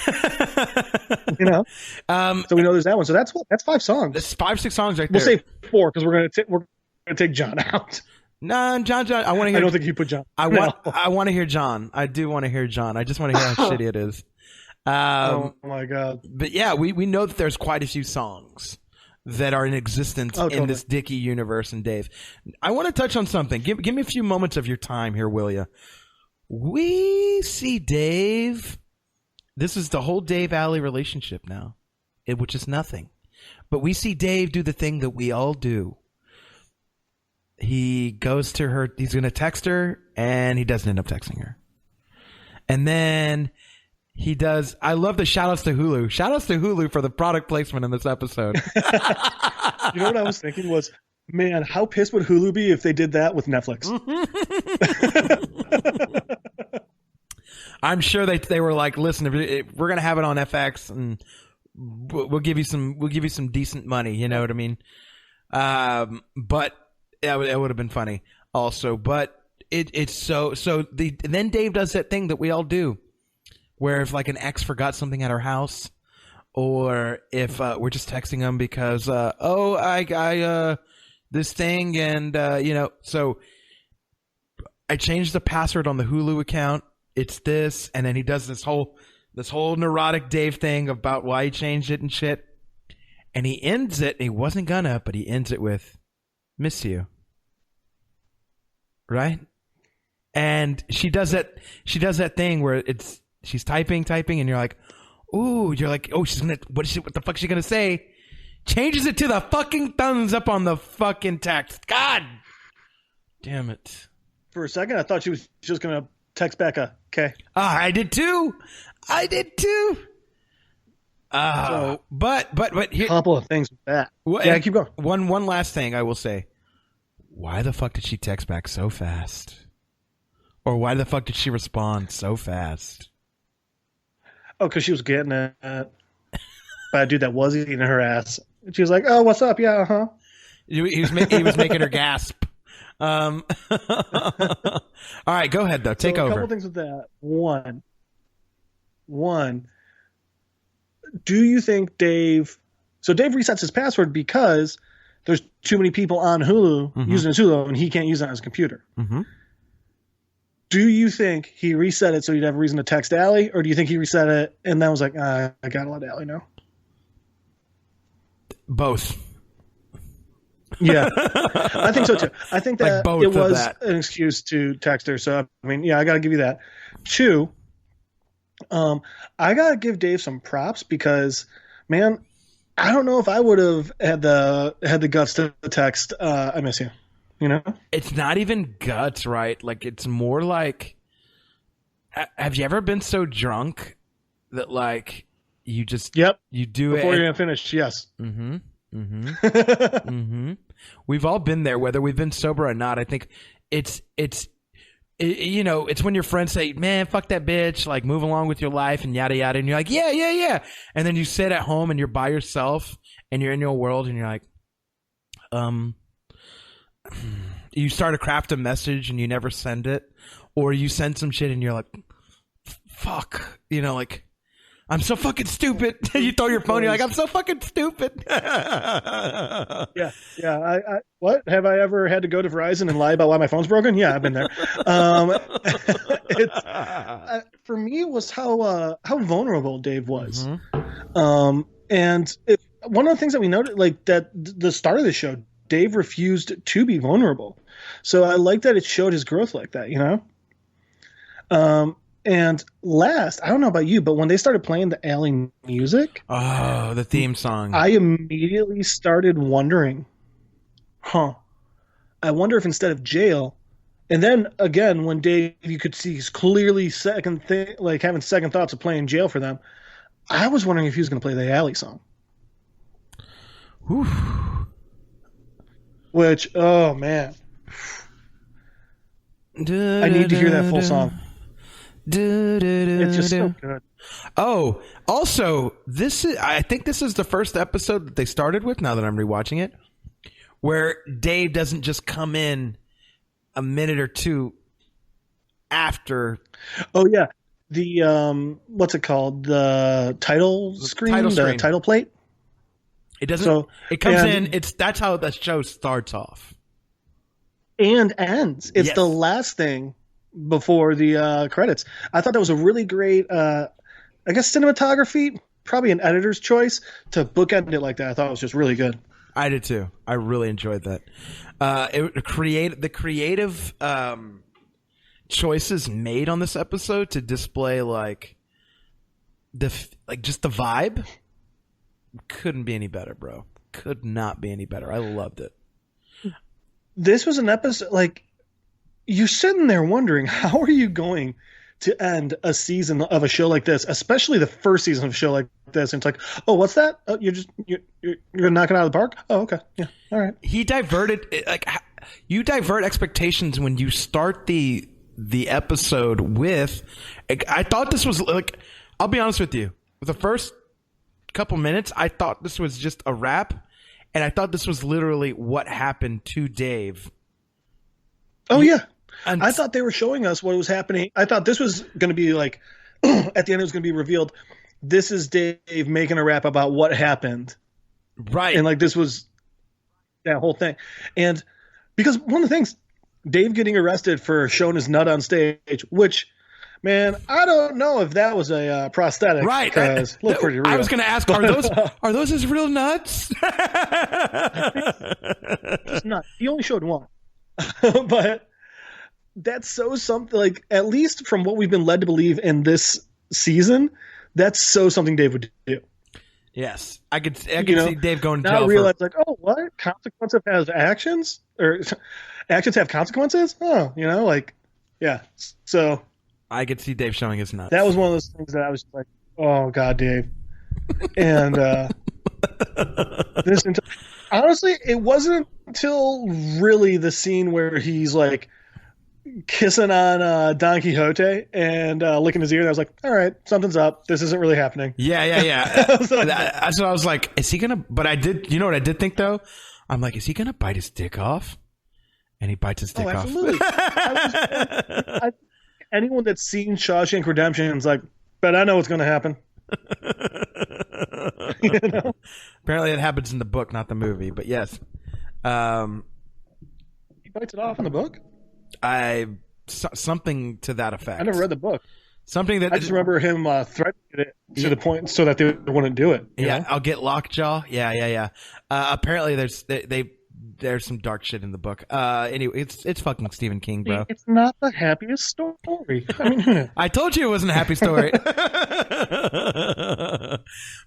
You know? So we know there's that one. So that's 5 songs. That's 5-6 songs right We'll there. say 4 because we're gonna take John out. No, John. I want to hear. I don't think you put John. I want to hear John. I do want to hear John. I just want to hear how shitty it is. Oh my god! But yeah, we know that there's quite a few songs that are in existence in this Dicky universe. And Dave, I want to touch on something. Give me a few moments of your time here, will you? We see Dave. This is the whole Dave Allie relationship now, which is nothing. But we see Dave do the thing that we all do. He goes to her. He's going to text her, and he doesn't end up texting her. And then he does. I love the shout-outs to Hulu. Shout-outs to Hulu for the product placement in this episode. You know what I was thinking was, man, how pissed would Hulu be if they did that with Netflix? I'm sure they were like, listen, if we're going to have it on FX, and we'll give you some decent money. You know what I mean? But it would have been funny also. But it's so then Dave does that thing that we all do, where if like an ex forgot something at our house, or if we're just texting them because I this thing, and so I changed the password on the Hulu account. It's this, and then he does this whole neurotic Dave thing about why he changed it and shit. And he ends it. He wasn't gonna, but he ends it with "miss you." Right? And she does that thing where she's typing, and you're like, oh, she's gonna what the fuck is she gonna say? Changes it to the fucking thumbs up on the fucking text. God damn it. For a second, I thought she was just gonna text back a "okay." I did too. But here, a couple of things with that. Yeah, keep going. One last thing I will say. Why the fuck did she text back so fast? Or why the fuck did she respond so fast? Oh, because she was getting it by a dude that was eating her ass. And she was like, "Oh, what's up? Yeah, uh-huh." He was making her gasp. All right, go ahead though. Take over. A couple things with that. One. Do you think Dave? So Dave resets his password because there's too many people on Hulu using his Hulu, and he can't use it on his computer. Mm-hmm. Do you think he reset it so he'd have a reason to text Allie, or do you think he reset it and then was like, I gotta let Allie know? Both. Yeah, I think so too. I think that like it was an excuse to text her. So I mean, yeah, I gotta give you that. 2, I gotta give Dave some props because, man, I don't know if I would have had the guts to text "I miss you." You know, it's not even guts, right? Like it's more like, have you ever been so drunk that like you just you do before it you're gonna finish? Yes. Mm-hmm. Mm-hmm. Mm-hmm. We've all been there, whether we've been sober or not. I think it's when your friends say, "Man, fuck that bitch," like move along with your life and yada yada, and you're like, yeah, and then you sit at home and you're by yourself and you're in your world and you're like, you start to craft a message and you never send it, or you send some shit and you're like, fuck, like, I'm so fucking stupid. You throw your phone, you're like, I'm so fucking stupid. Yeah. What? Have I ever had to go to Verizon and lie about why my phone's broken? Yeah, I've been there. For me, it was how vulnerable Dave was. Mm-hmm. And one of the things that we noted, like that the start of the show, Dave refused to be vulnerable. So I like that it showed his growth like that, And last, I don't know about you, but when they started playing the Allie music, the theme song, I immediately started wondering, I wonder if instead of jail, and then again, when Dave, you could see he's clearly having second thoughts of playing jail for them. I was wondering if he was going to play the Allie song. Whew. Which, oh man, I need to hear that full song. It's just so good. Oh, also, I think this is the first episode that they started with, now that I'm rewatching it, where Dave doesn't just come in a minute or two after. Oh yeah, the what's it called? The title screen, the title plate. It doesn't. So, it comes in. That's how the show starts off and ends. It's the last thing before the credits. I thought that was a really great. I guess cinematography, probably an editor's choice to bookend it like that. I thought it was just really good. I did too. I really enjoyed that. The creative choices made on this episode to display just the vibe couldn't be any better, bro. Could not be any better. I loved it. This was an episode you're sitting there wondering, how are you going to end a season of a show like this, especially the first season of a show like this? And it's like, oh, what's that? Oh, you're gonna knock it out of the park? Oh, okay, yeah, all right. He diverted you divert expectations when you start the episode with. I thought this was I'll be honest with you. With the first couple minutes, I thought this was just a wrap, and I thought this was literally what happened to Dave. Oh yeah. And I thought they were showing us what was happening. I thought this was going to be at the end it was going to be revealed. This is Dave making a rap about what happened. Right. And this was that whole thing. And because one of the things, Dave getting arrested for showing his nut on stage, which, man, I don't know if that was a prosthetic. Right. Because it looked pretty real. I was going to ask, are those his real nuts? Just nuts. He only showed one. But that's so something, at least from what we've been led to believe in this season, that's so something Dave would do. Yes. I could see Dave going to jail. Now realize oh, what? Consequence has actions? Or actions have consequences? Oh, yeah. So I could see Dave showing his nuts. That was one of those things that I was like, oh God, Dave. And honestly, it wasn't until really the scene where he's kissing on Don Quixote and licking his ear, and I was like, all right, something's up. This isn't really happening. Yeah. That's what I was like, is he gonna? But I did. You know what I did think though? I'm like, is he gonna bite his dick off? And he bites his dick off. Absolutely. Anyone that's seen Shawshank Redemption is like, but I know what's gonna happen. Apparently, it happens in the book, not the movie. But yes, he bites it off in the book. Something to that effect. I never read the book. Something that I just remember him threatening it to the point so that they wouldn't do it. You know? I'll get lockjaw. Yeah. Apparently, there's some dark shit in the book. Anyway, it's fucking Stephen King, bro. It's not the happiest story. I mean, I told you it wasn't a happy story.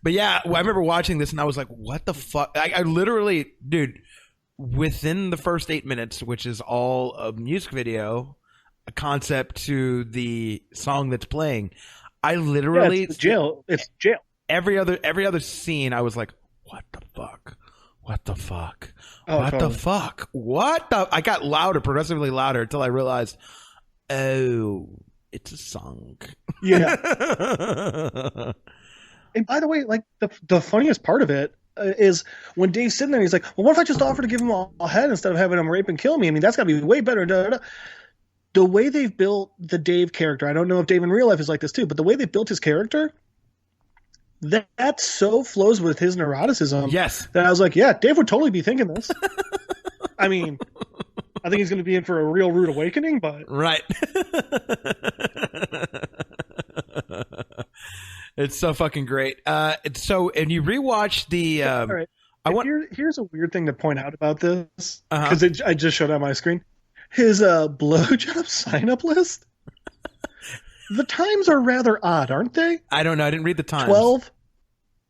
But yeah, I remember watching this and I was like, what the fuck? I literally, dude, within the first 8 minutes, which is all a music video, a concept to the song that's playing, I literally it's jail. It's jail. Every other scene, I was like, what the fuck? What the fuck? Oh, what totally. the fuck? What the? I got louder, progressively louder, until I realized, oh, it's a song. Yeah. And by the way, the funniest part of it is when Dave's sitting there, he's like, well, what if I just offer to give him a head instead of having him rape and kill me? I mean, that's got to be way better. Da, da, da. The way they've built the Dave character, I don't know if Dave in real life is like this too, but the way they built his character, that so flows with his neuroticism. Yes. That I was like, yeah, Dave would totally be thinking this. I mean, I think he's going to be in for a real rude awakening, but. Right. It's so fucking great. And you rewatch the. All right. Here's a weird thing to point out about this, because I just showed on my screen. His blowjob sign-up list. The times are rather odd, aren't they? I don't know. I didn't read the times. 12.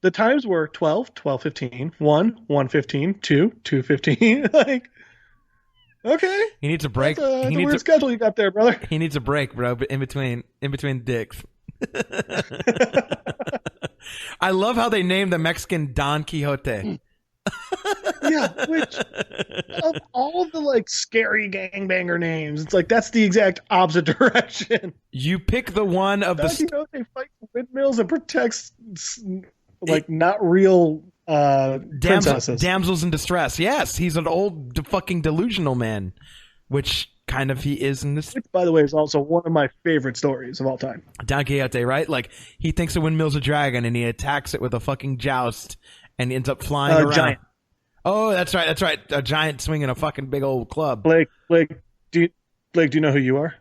The times were 12, 12:15, 1, 1:15, 2, 2:15. Okay. He needs a break. That's a weird schedule you got there, brother. He needs a break, bro. In between dicks. I love how they named the Mexican Don Quixote. Yeah, which of all the scary gangbanger names, it's that's the exact opposite direction. You pick the one of Don Quixote fights windmills and protects not real princesses. Damsels in distress. Yes, he's an old fucking delusional man, which kind of he is in this. Which, by the way, is also one of my favorite stories of all time. Don Quixote, right? Like, he thinks a windmill's a dragon, and he attacks it with a fucking joust, and ends up flying around. Giant. Oh, that's right. A giant swinging a fucking big old club. Blake, do you know who you are?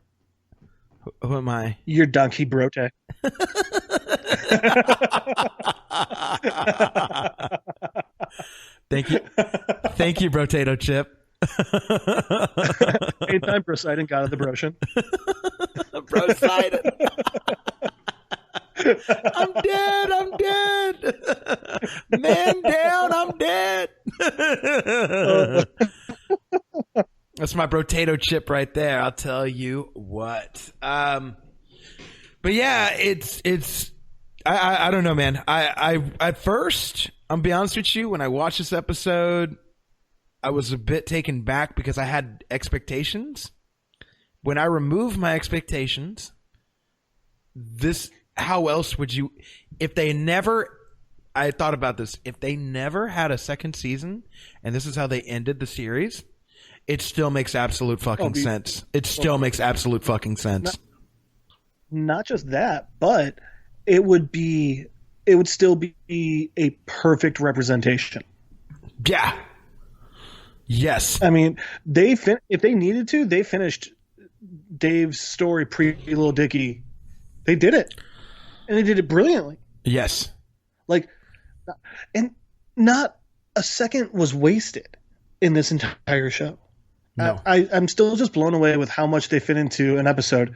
Who am I? You're Don Quixote. Thank you, Brotato Chip. Anytime Poseidon got of the Broshan. Poseidon. I'm dead. Man down, I'm dead. That's my Brotato Chip right there. I'll tell you what. But yeah, it's I don't know, man. I at first, I'm be honest with you, when I watched this episode, I was a bit taken back because I had expectations. When I removed my expectations, how else would you, I thought about this, if they never had a second season, and this is how they ended the series, it still makes absolute fucking sense. It still makes absolute fucking sense. Not just that, but it would still be a perfect representation. Yeah. Yes. I mean, if they needed to, they finished Dave's story pre-Little Dicky. They did it. And they did it brilliantly. Yes. Like, and not a second was wasted in this entire show. No. I'm still just blown away with how much they fit into an episode,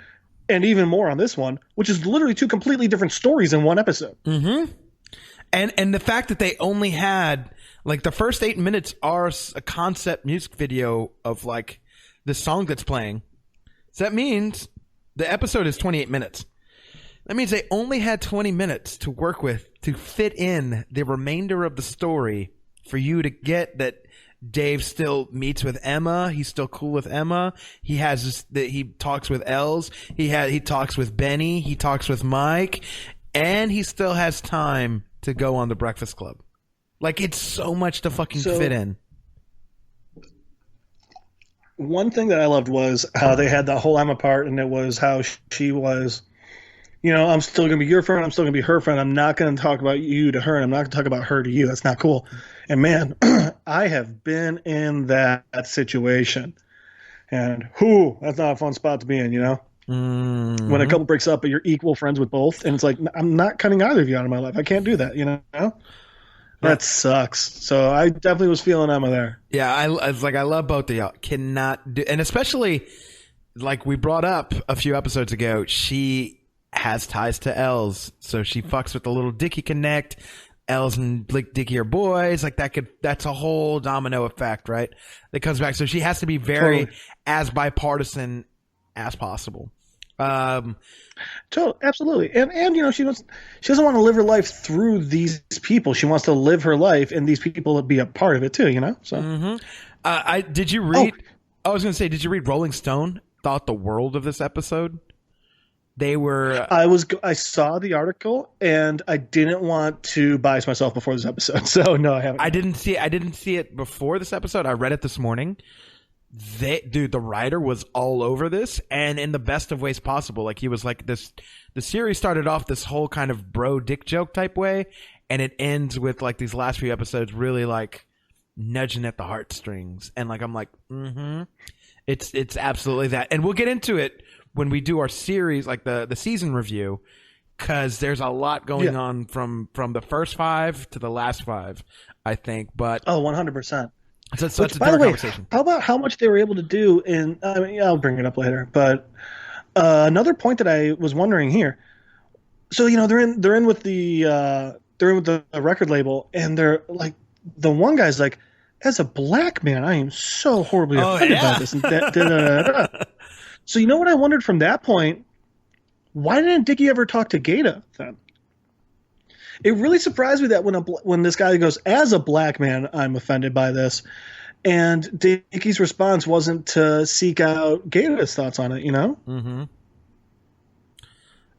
and even more on this one, which is literally two completely different stories in one episode. Mm-hmm. And the fact that they only had, like, the first 8 minutes are a concept music video of, like, the song that's playing. So that means the episode is 28 minutes. That means they only had 20 minutes to work with to fit in the remainder of the story for you to get that Dave still meets with Emma. He's still cool with Emma. He talks with Els. He talks with Benny. He talks with Mike, and he still has time to go on the Breakfast Club. Like, it's so much to fucking fit in. One thing that I loved was how they had that whole Emma part, and it was how she was, I'm still going to be your friend. I'm still going to be her friend. I'm not going to talk about you to her, and I'm not going to talk about her to you. That's not cool. And man, I have been in that situation, and that's not a fun spot to be in, Mm-hmm. When a couple breaks up, but you're equal friends with both, and it's like, I'm not cutting either of you out of my life. I can't do that, That sucks. So I definitely was feeling Emma there. Yeah, I love both of y'all. Cannot do, and especially like we brought up a few episodes ago, she has ties to Els, so she fucks with the little Dicky connect. Els and Dicky are boys. Like that's a whole domino effect, right? That comes back. So she has to be very as bipartisan as possible. Absolutely. And she doesn't want to live her life through these people. She wants to live her life and these people be a part of it too, So did you read I was going to say, did you read Rolling Stone thought the world of this episode? They were I saw the article and I didn't want to bias myself before this episode. So no, I haven't. I didn't see it before this episode. I read it this morning. The writer was all over this, and in the best of ways possible. Like, he was like this. The series started off this whole kind of bro dick joke type way, and it ends with like these last few episodes really like nudging at the heartstrings. And like I'm like, it's absolutely that. And we'll get into it when we do our series, like the season review, because there's a lot going on from the first 5 to the last 5, I think. But 100%. So that's a different conversation. How about how much they were able to do in? I mean, I'll bring it up later. But another point that I was wondering here. So they're in with the record label, and they're like, the one guy's like, as a black man, I am so horribly offended by this. And so you know what I wondered from that point? Why didn't Dicky ever talk to Gaeta then? It really surprised me that when this guy goes, as a black man, I'm offended by this, and Dicky's response wasn't to seek out Gaeta's thoughts on it. Mm-hmm.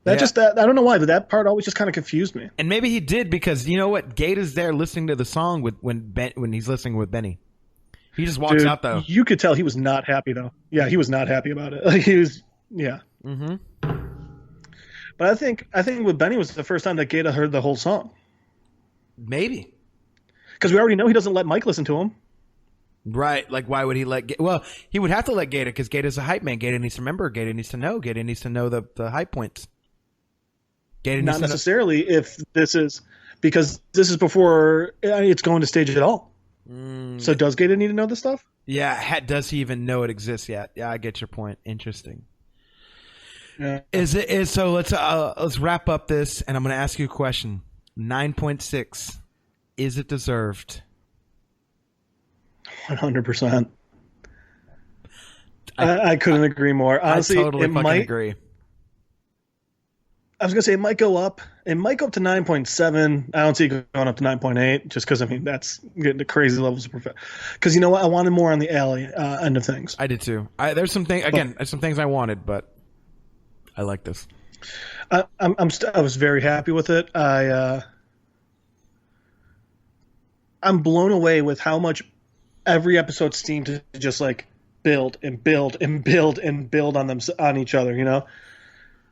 I don't know why, but that part always just kind of confused me. And maybe he did because you know what, Gaeta's there listening to the song when he's listening with Benny. He just walks out though. You could tell he was not happy though. Yeah, he was not happy about it. Like he was, yeah. Mm-hmm. But I think with Benny was the first time that Gaeta heard the whole song. Maybe. Because we already know he doesn't let Mike listen to him. Right. Like, why would he let... Well, he would have to let Gaeta because Gaeta's a hype man. Gaeta needs to remember. Gaeta needs to know. Gaeta needs to know the hype points. Gaeta Not necessarily if this is... Because this is before it's going to stage at all. So does Gaeta need to know this stuff? Yeah. Does he even know it exists yet? Yeah, I get your point. Interesting. Yeah. So let's wrap up this, and I'm going to ask you a question. 9.6. Is it deserved? 100%. I couldn't agree more. Honestly, I totally fucking agree. I was going to say it might go up. It might go up to 9.7. I don't see it going up to 9.8 just because, I mean, that's getting to crazy levels of perfect. Because you know what? I wanted more on the alley end of things. I did too. There's some things I wanted, but I like this. I was very happy with it. I'm blown away with how much every episode seemed to just like build and build and build and build on each other. You know,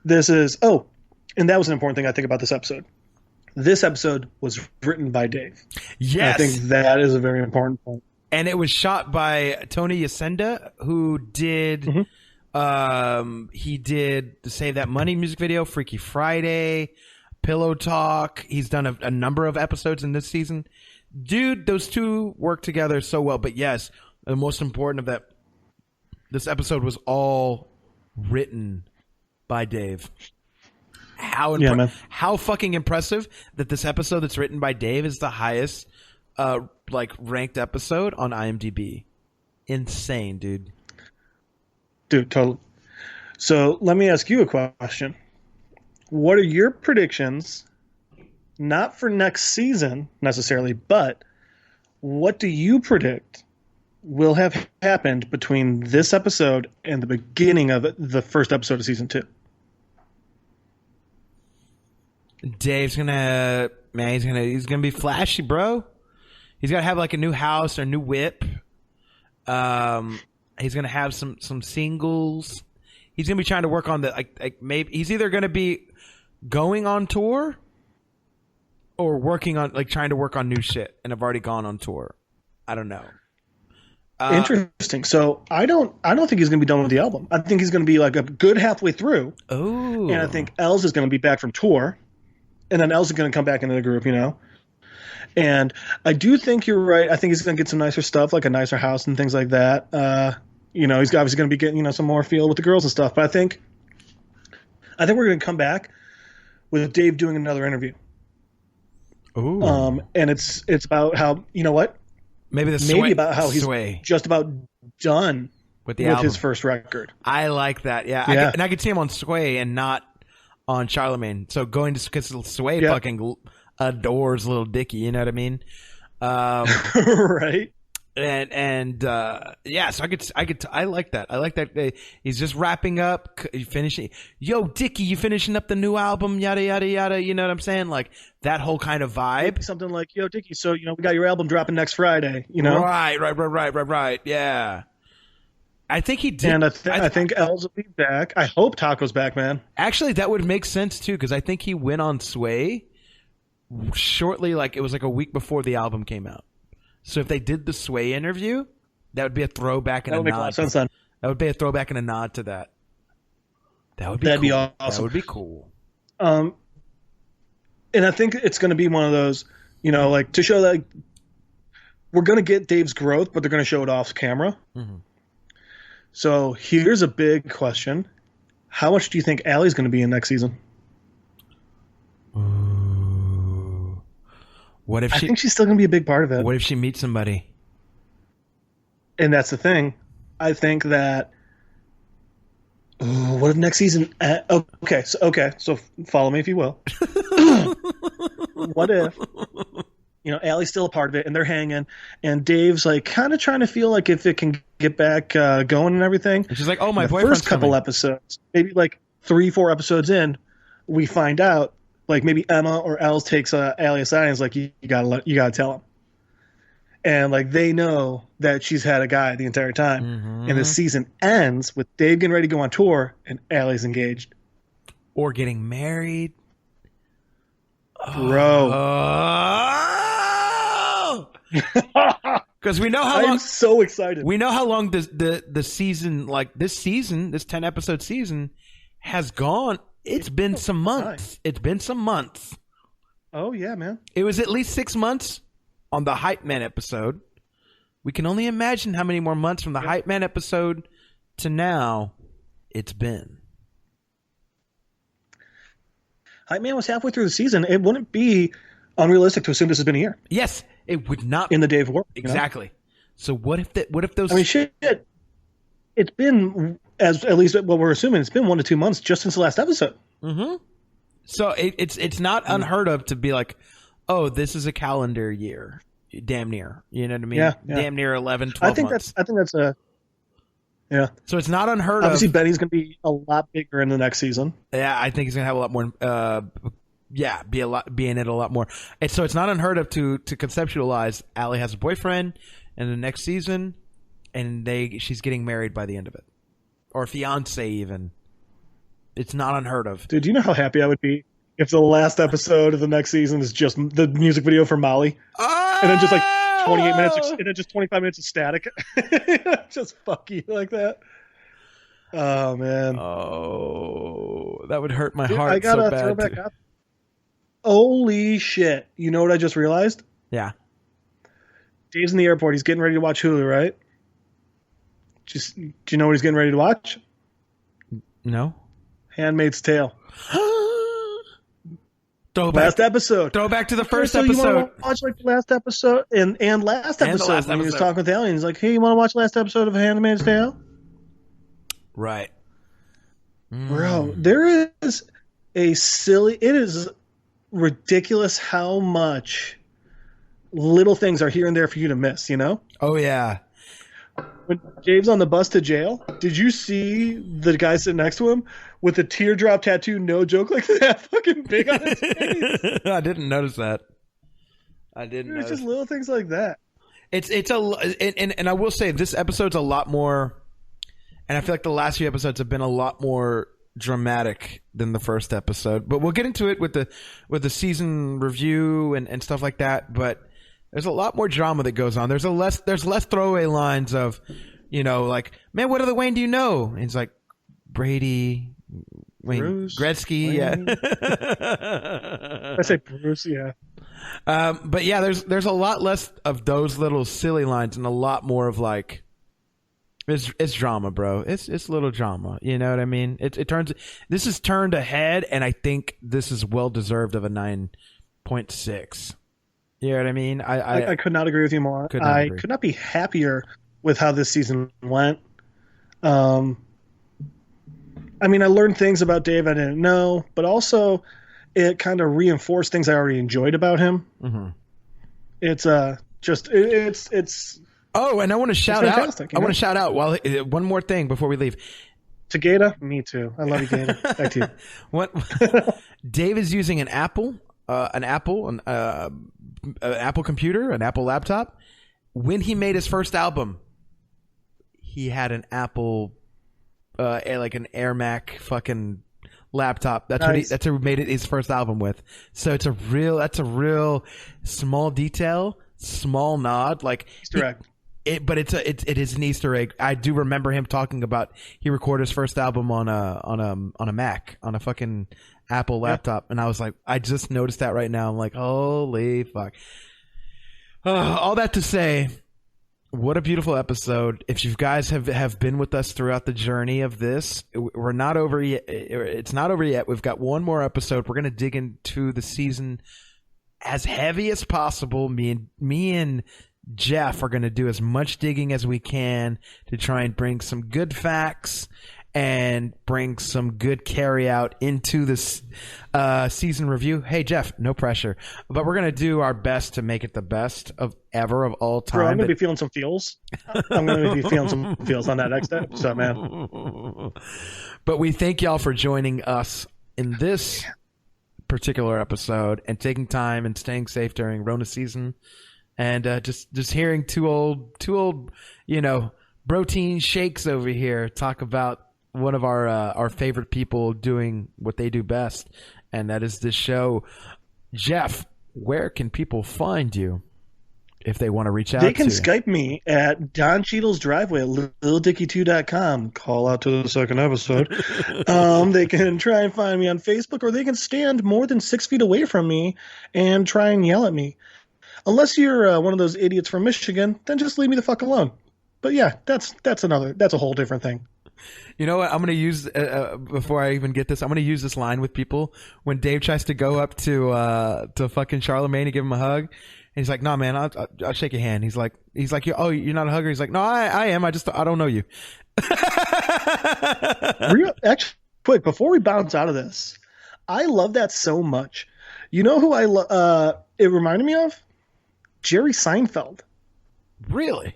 this is and that was an important thing I think about this episode. This episode was written by Dave. Yes, I think that is a very important point. And it was shot by Tony Yacenda, who did. He did the Save That Money music video, Freaky Friday, Pillow Talk. He's done a number of episodes in this season. Dude, those two work together so well. But yes, the most important of that, this episode was all written by Dave. How fucking impressive that this episode that's written by Dave is the highest ranked episode on IMDb. Insane, dude. Dude, totally. So let me ask you a question. What are your predictions, not for next season necessarily, but what do you predict will have happened between this episode and the beginning of the first episode of season 2? Dave's he's gonna be flashy, bro. He's gonna have like a new house or a new whip. He's gonna have some singles. He's gonna be trying to work on maybe he's either gonna be going on tour or working on trying to work on new shit and have already gone on tour. I don't know. Interesting. So I don't think he's gonna be done with the album. I think he's gonna be like a good halfway through. Oh. And I think Els is gonna be back from tour, and then Els is gonna come back into the group. You know. And I do think you're right. I think he's going to get some nicer stuff, like a nicer house and things like that. He's obviously going to be getting, some more feel with the girls and stuff. But I think we're going to come back with Dave doing another interview. Ooh. And it's about how, you know what? Maybe about how he's just about done with his first record. I like that. Yeah. I could see him on Sway and not on Charlemagne. So going to, because Sway fucking adores little Dicky, you know what I mean? Right. So I like that. I like that. He's just wrapping up, finishing. Yo, Dicky, you finishing up the new album? Yada yada yada. You know what I'm saying? Like that whole kind of vibe. Maybe something like, yo, Dicky. So we got your album dropping next Friday. You know? Right. Yeah. I think he did. And I think Els will be back. I hope Taco's back, man. Actually, that would make sense too, because I think he went on Sway shortly, it was like a week before the album came out. So if they did the Sway interview, that would be a throwback and a nod. That would make a lot of sense then. That would be a throwback and a nod to that. That'd be awesome. That would be cool. And I think it's going to be one of those, to show that we're going to get Dave's growth, but they're going to show it off camera. Mm-hmm. So here's a big question. How much do you think Allie's going to be in next season? What if I think she's still going to be a big part of it. What if she meets somebody? And that's the thing. I think that. What if next season? Okay, so follow me if you will. What if? Allie's still a part of it, and they're hanging, and Dave's kind of trying to feel like if it can get back going and everything. And she's like, "Oh, my boyfriend's first couple episodes, maybe 3-4 episodes in, we find out." Maybe Emma or Els takes Allie aside and is like, you gotta tell him. and like they know that she's had a guy the entire time. And the season ends with Dave getting ready to go on tour and Allie's engaged or getting married. Bro. Because we know how long. I'm so excited. We know how long the season, like this 10 episode season, has gone. It's been some months. It's been some months. Oh yeah, man. It was at least 6 months on the Hype Man episode. We can only imagine how many more months from the Hype Man episode to now it's been. Hype Man was halfway through the season. It wouldn't be unrealistic to assume this has been a year. Yes, it would not. In the Dave world. Exactly. So what if those... I mean, shit. It's been, as at least what we're assuming, it's been 1 to 2 months just since the last episode. Mm-hmm. So it's not unheard of to be like, oh, this is a calendar year. Damn near. You know what I mean? Yeah. Damn near 11, 12 months. I think that's a... Yeah. So it's not unheard Obviously, of. Benny's going to be a lot bigger in the next season. Yeah, I think he's going to have a lot more... be in it a lot more. And so it's not unheard of to conceptualize Allie has a boyfriend in the next season, and she's getting married by the end of it, or fiance even. It's not unheard of. Dude, do you know how happy I would be if the last episode of the next season is just the music video for Molly, and then just like 28 minutes, and then just 25 minutes of static, just fuck you like that. Oh man. Oh, that would hurt my Dude, heart. I gotta so bad. throw back up. Holy shit! You know what I just realized? Yeah. Dave's in the airport. He's getting ready to watch Hulu, right? Do you know what he's getting ready to watch? No. Handmaid's Tale. Last episode. Throw back to the first so episode. You want to watch like the last episode and last episode when he was talking with Alien. He's like, "Hey, you want to watch last episode of Handmaid's Tale?" Right. Bro, there is a silly. It is ridiculous how much little things are here and there for you to miss. You know? Oh yeah. When Dave's on the bus to jail, did you see the guy sitting next to him with the teardrop tattoo? No joke, like that fucking big on his face. I didn't notice that. There's just little things like that. And I will say this episode's a lot more, and I feel like the last few episodes have been a lot more dramatic than the first episode. But we'll get into it with the season review and stuff like that. But there's a lot more drama that goes on. There's less throwaway lines of, like, man, what other Wayne do you know? And he's like, Brady, Wayne, Bruce, Gretzky, Wayne. Yeah. I say Bruce, yeah. But yeah, there's a lot less of those little silly lines and a lot more of like, it's drama, bro. It's little drama. You know what I mean? This is turned ahead, and I think this is well deserved of a 9.6. You know what I mean? I could not agree with you more. Could not be happier with how this season went. I mean, I learned things about Dave I didn't know, but also it kind of reinforced things I already enjoyed about him. Mm-hmm. It's Oh, and I want to shout out. You know? I want to shout out one more thing before we leave. To Gata, me too. I love you, Gata. Back to you. What? Dave is using an Apple computer, an Apple laptop. When he made his first album, he had an Apple, like an Air Mac fucking laptop. That's nice. That's what he made it his first album with. So that's a real small detail, small nod, like Easter egg. It is an Easter egg. I do remember him talking about he recorded his first album on a Mac, on a fucking Apple laptop, and I was like, I just noticed that right now. I'm like, holy fuck. All that to say, what a beautiful episode. If you guys have been with us throughout the journey of this, we're not over yet. It's not over yet. We've got one more episode. We're going to dig into the season as heavy as possible. Me and Jeff are going to do as much digging as we can to try and bring some good facts and bring some good carry out into this season review. Hey, Jeff, no pressure. But we're going to do our best to make it the best of all time. Bro, I'm going to be feeling some feels. I'm going to be feeling some feels on that next episode, man. But we thank y'all for joining us in this particular episode and taking time and staying safe during Rona season. and just hearing two old protein shakes over here talk about one of our favorite people doing what they do best, and that is this show. Jeff, where can people find you if they want to reach out? They can Skype me at Don Cheadle's driveway at littleDicky2.com. Call out to the second episode. They can try and find me on Facebook, or they can stand more than 6 feet away from me and try and yell at me. Unless you're one of those idiots from Michigan, then just leave me the fuck alone. But yeah, that's a whole different thing. You know what? I'm going to use, before I even get this, I'm going to use this line with people. When Dave tries to go up to fucking Charlemagne and give him a hug, and he's like, "No, man, I'll shake your hand." He's like, "Oh, you're not a hugger?" He's like, "No, I am. I don't know you." Actually, quick, before we bounce out of this, I love that so much. You know who it reminded me of? Jerry Seinfeld. Really?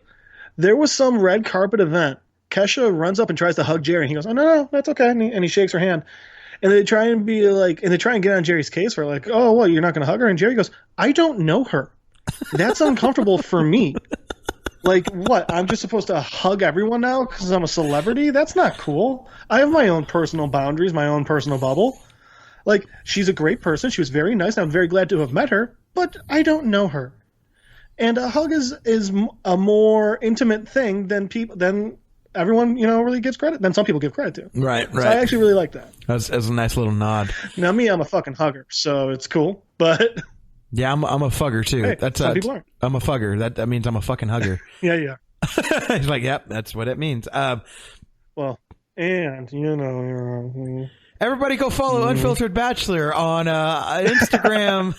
There was some red carpet event. Kesha runs up and tries to hug Jerry, and he goes, "Oh, no, that's okay," and he shakes her hand. And they try and get on Jerry's case for like, "Oh, what, you're not going to hug her?" And Jerry goes, "I don't know her. That's uncomfortable for me. Like, what, I'm just supposed to hug everyone now because I'm a celebrity? That's not cool. I have my own personal boundaries, my own personal bubble. Like, she's a great person. She was very nice, and I'm very glad to have met her, but I don't know her. And a hug is a more intimate thing than everyone, really gives credit, than some people give credit to. Right. So I actually really like that. That was a nice little nod. Now, me, I'm a fucking hugger, so it's cool, but... Yeah, I'm a fugger, too. Hey, some people aren't. I'm a fugger. That means I'm a fucking hugger. Yeah. He's like, yep, that's what it means. Well, and, everybody go follow Unfiltered Bachelor on Instagram,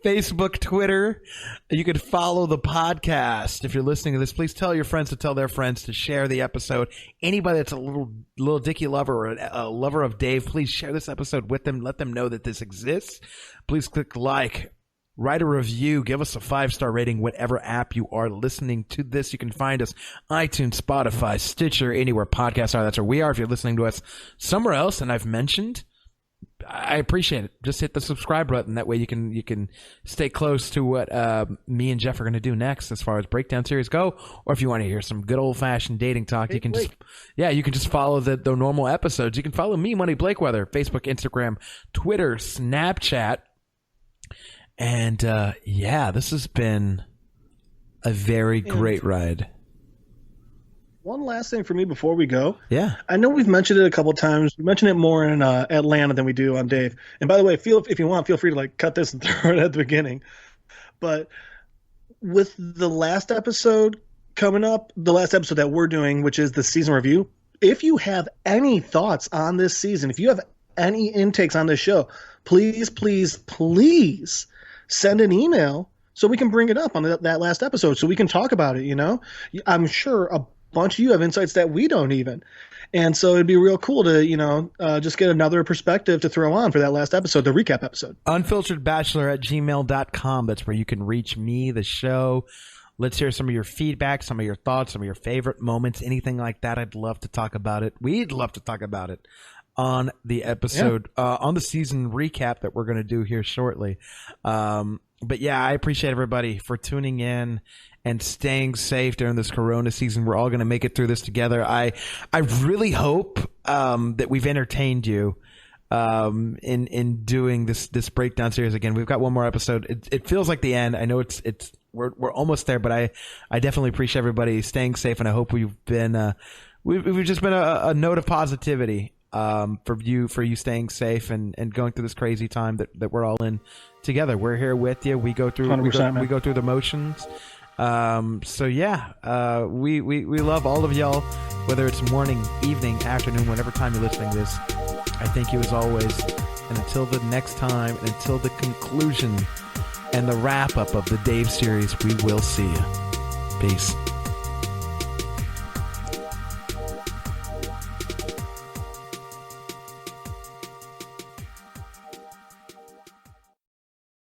Facebook, Twitter. You could follow the podcast. If you're listening to this, please tell your friends to tell their friends to share the episode. Anybody that's a little Dicky lover or a lover of Dave, please share this episode with them. Let them know that this exists. Please click like, write a review, give us a 5-star rating, whatever app you are listening to this. You can find us iTunes, Spotify, Stitcher, anywhere podcasts are. That's where we are. If you're listening to us somewhere else, and I've mentioned, I appreciate it. Just hit the subscribe button. That way you can stay close to what me and Jeff are going to do next as far as breakdown series go. Or if you want to hear some good old fashioned dating talk, you can just follow the normal episodes. You can follow me, Money Blakeweather, Facebook, Instagram, Twitter, Snapchat. And this has been a very great ride. One last thing for me before we go. Yeah. I know we've mentioned it a couple of times. We mention it more in Atlanta than we do on Dave. And by the way, if you want, feel free to cut this and throw it at the beginning. But with the last episode coming up, the last episode that we're doing, which is the season review, if you have any thoughts on this season, if you have any intakes on this show, please, please, please send an email so we can bring it up on that last episode so we can talk about it, I'm sure a bunch of you have insights that we don't even. And so it'd be real cool to, just get another perspective to throw on for that last episode, the recap episode. Unfilteredbachelor@gmail.com. That's where you can reach me, the show. Let's hear some of your feedback, some of your thoughts, some of your favorite moments, anything like that. I'd love to talk about it. We'd love to talk about it on the episode, on the season recap that we're going to do here shortly. But yeah, I appreciate everybody for tuning in and staying safe during this Corona season. We're all going to make it through this together. I really hope that we've entertained you in doing this breakdown series again. We've got one more episode. It feels like the end. I know we're almost there, but I definitely appreciate everybody staying safe, and I hope we've been we've just been a note of positivity for you staying safe and going through this crazy time that we're all in together. We're here with you. We go through we go through the motions. So yeah, we love all of y'all, whether it's morning, evening, afternoon, whatever time you're listening to this. I thank you as always. And until the next time, and until the conclusion and the wrap up of the Dave series, we will see you. Peace.